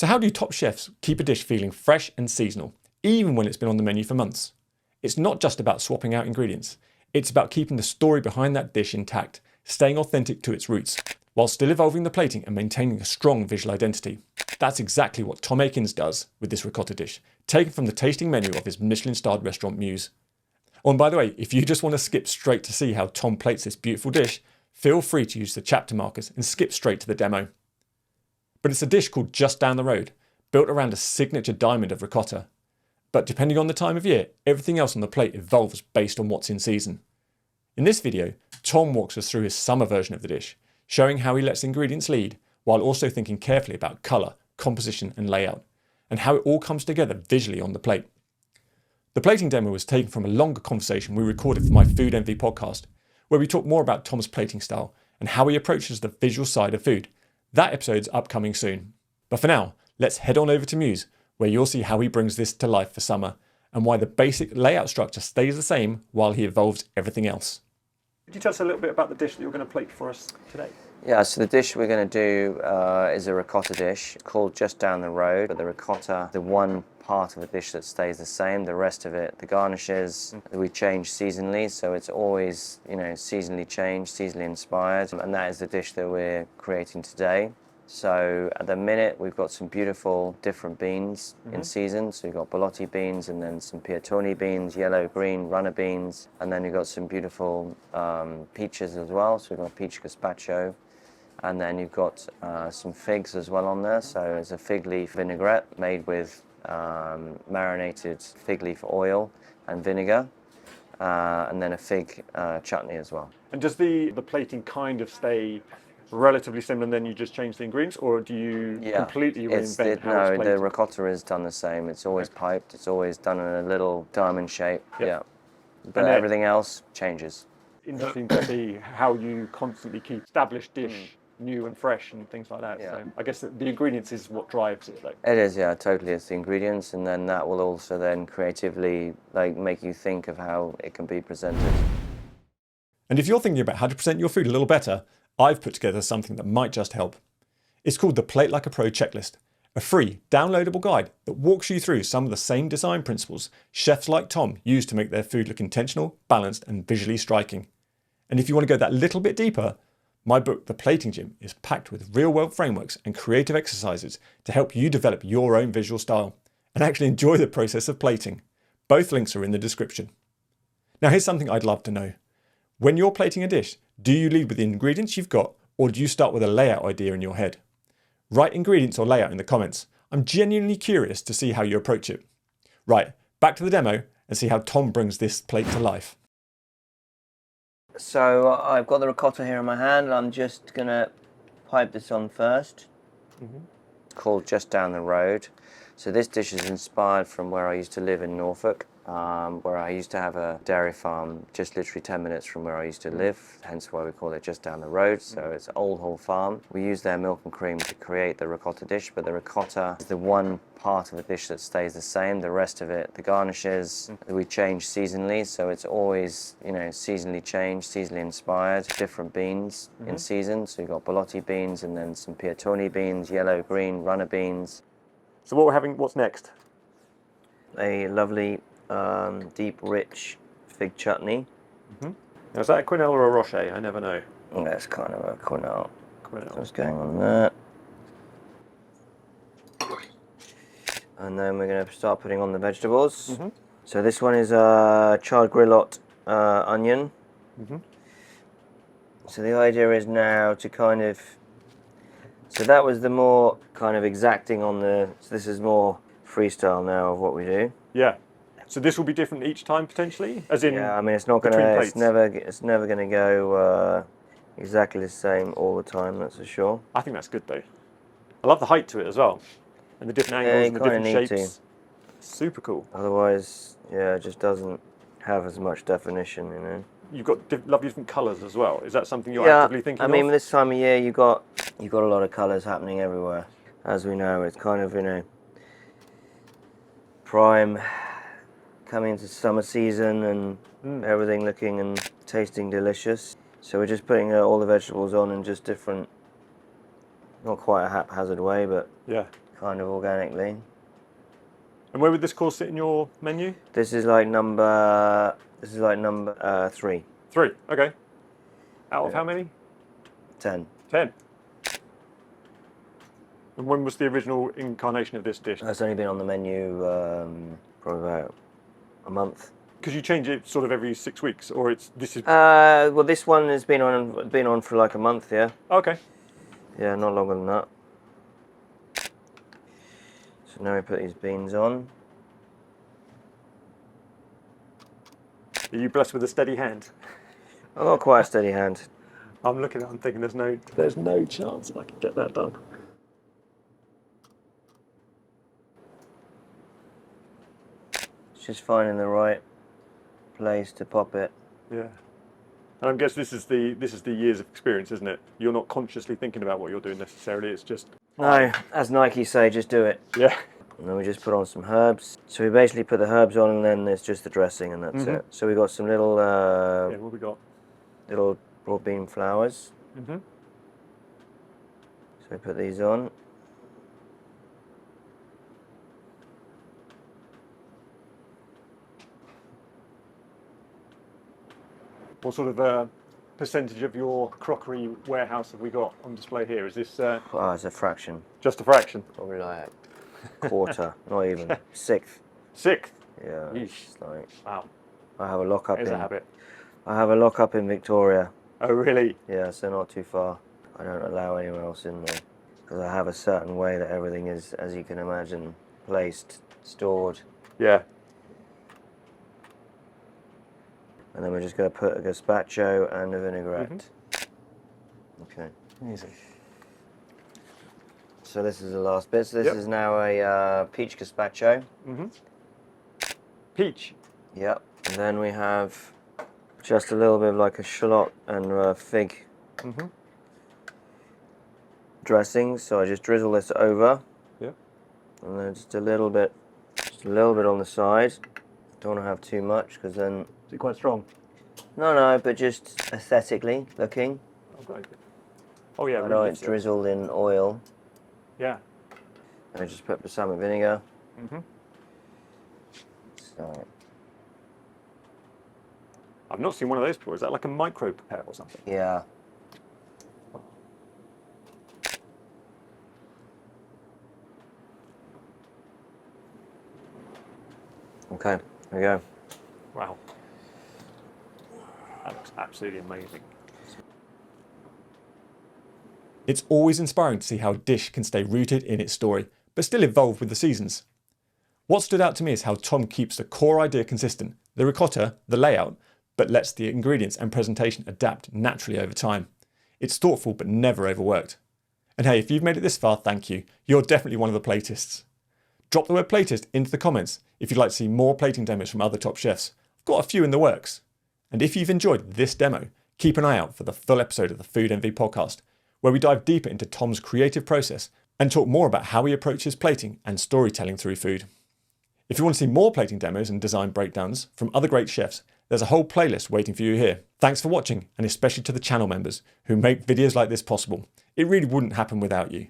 So how do top chefs keep a dish feeling fresh and seasonal, even when it's been on the menu for months? It's not just about swapping out ingredients. It's about keeping the story behind that dish intact, staying authentic to its roots, while still evolving the plating and maintaining a strong visual identity. That's exactly what Tom Aikens does with this ricotta dish, taken from the tasting menu of his Michelin-starred restaurant Muse. Oh, and by the way, if you just want to skip straight to see how Tom plates this beautiful dish, feel free to use the chapter markers and skip straight to the demo. But it's a dish called Just Down the Road, built around a signature diamond of ricotta. But depending on the time of year, everything else on the plate evolves based on what's in season. In this video, Tom walks us through his summer version of the dish, showing how he lets ingredients lead, while also thinking carefully about colour, composition and layout, and how it all comes together visually on the plate. The plating demo was taken from a longer conversation we recorded for my Food Envy podcast, where we talk more about Tom's plating style and how he approaches the visual side of food. That episode's upcoming soon. But for now, let's head on over to Muse, where you'll see how he brings this to life for summer, and why the basic layout structure stays the same while he evolves everything else. Could you tell us a little bit about the dish that you're going to plate for us today? Yeah, so the dish we're going to do is a ricotta dish called Just Down the Road. But the ricotta, the one part of the dish that stays the same, the rest of it, the garnishes, we change seasonally, so it's always, seasonally changed, seasonally inspired, and that is the dish that we're creating today. So at the minute we've got some beautiful different beans in season. So we've got borlotti beans and then some piattoni beans, yellow, green, runner beans, and then we've got some beautiful peaches as well. So we've got peach gazpacho, and then you've got some figs as well on there. So it's a fig leaf vinaigrette made with marinated fig leaf oil and vinegar, and then a fig chutney as well. And does the plating kind of stay relatively similar and then you just change the ingredients, or do you completely reinvent how it's plated? No, the ricotta is done the same. It's always piped, it's always done in a little diamond shape. Yeah. But everything else changes. Interesting to see how you constantly keep established dish new and fresh and things like that. So I guess the ingredients is what drives it, though. It is, yeah, totally. It's the ingredients, and then that will also then creatively make you think of how it can be presented. And if you're thinking about how to present your food a little better, I've put together something that might just help. It's called the Plate Like a Pro Checklist, a free, downloadable guide that walks you through some of the same design principles chefs like Tom use to make their food look intentional, balanced and visually striking. And if you want to go that little bit deeper, my book, The Plating Gym, is packed with real-world frameworks and creative exercises to help you develop your own visual style and actually enjoy the process of plating. Both links are in the description. Now here's something I'd love to know. When you're plating a dish, do you lead with the ingredients you've got, or do you start with a layout idea in your head? Write ingredients or layout in the comments. I'm genuinely curious to see how you approach it. Right, back to the demo and see how Tom brings this plate to life. So I've got the ricotta here in my hand, and I'm just going to pipe this on first. It's called Just Down the Road. So this dish is inspired from where I used to live in Norfolk, where I used to have a dairy farm just literally 10 minutes from where I used to live, hence why we call it Just Down the Road. So it's Old Hall Farm. We use their milk and cream to create the ricotta dish, but the ricotta is the one part of the dish that stays the same. The rest of it, the garnishes, we change seasonally, so it's always, seasonally changed, seasonally inspired, different beans in season. So you've got borlotti beans and then some piattoni beans, yellow, green, runner beans. So what we're having, what's next? A lovely deep, rich fig chutney. Now, is that a quenelle or a rocher? I never know. That's kind of a quenelle. What's going on there? And then we're going to start putting on the vegetables. So this one is charred grillotte onion. So the idea is now to kind of, so that was the more kind of exacting on the, so this is more freestyle now of what we do. Yeah. So this will be different each time potentially, as in. Yeah, I mean it's not gonna, it's never gonna go exactly the same all the time. That's for sure. I think that's good though. I love the height to it as well, and the different angles and the different shapes. Super cool. Otherwise, yeah, it just doesn't have as much definition, You've got lovely different colours as well. Is that something you're actively thinking of? I mean, this time of year you've got a lot of colours happening everywhere. As we know, it's kind of prime. Coming into summer season and everything looking and tasting delicious. So we're just putting all the vegetables on in just different, not quite a haphazard way, but kind of organically. And where would this course sit in your menu? This is like number 3. 3, okay. Out of how many? 10. 10. And when was the original incarnation of this dish? It's only been on the menu probably about a month. Because you change it sort of every 6 weeks, or this is... Well, this one has been on for like a month, yeah. Okay. Yeah, not longer than that. So now we put these beans on. Are you blessed with a steady hand? I've got quite a steady hand. I'm looking at it, I'm thinking there's no chance I can get that done. It's just finding the right place to pop it. Yeah. And I guess this is the years of experience, isn't it? You're not consciously thinking about what you're doing necessarily, it's just... No, as Nike say, just do it. Yeah. And then we just put on some herbs. So we basically put the herbs on and then it's just the dressing and that's it. So we got some little Yeah, what we got? little broad bean flowers. So we put these on. What sort of percentage of your crockery warehouse have we got on display here? Is this Oh, it's a fraction. just a fraction? Probably like a quarter, not even. Sixth. 6th? Yeah. Yeesh. It's like, Wow. I have a lock-up There's a in. habit. I have a lock-up in Victoria. Oh, really? Yeah, so not too far. I don't allow anyone else in there because I have a certain way that everything is, as you can imagine, placed, stored. Yeah. And then we're just going to put a gazpacho and a vinaigrette. Okay. Easy. So this is the last bit. So this is now a peach gazpacho. Peach. Yep. And then we have just a little bit of like a shallot and fig dressing. So I just drizzle this over. Yep. And then just a little bit on the side. Don't want to have too much because then... Is it quite strong? No, but just aesthetically looking. Okay. Oh yeah. I know it's drizzled in oil. Yeah. And I just put balsamic vinegar. So, I've not seen one of those before. Is that like a micro prepare or something? yeah. Okay, here we go. Wow. That looks absolutely amazing. It's always inspiring to see how a dish can stay rooted in its story, but still evolve with the seasons. What stood out to me is how Tom keeps the core idea consistent, the ricotta, the layout, but lets the ingredients and presentation adapt naturally over time. It's thoughtful but never overworked. And hey, if you've made it this far, thank you. You're definitely one of the platists. Drop the word platist into the comments if you'd like to see more plating demos from other top chefs. I've got a few in the works. And if you've enjoyed this demo, keep an eye out for the full episode of the Food Envy podcast, where we dive deeper into Tom's creative process and talk more about how he approaches plating and storytelling through food. If you want to see more plating demos and design breakdowns from other great chefs, there's a whole playlist waiting for you here. Thanks for watching, and especially to the channel members who make videos like this possible. It really wouldn't happen without you.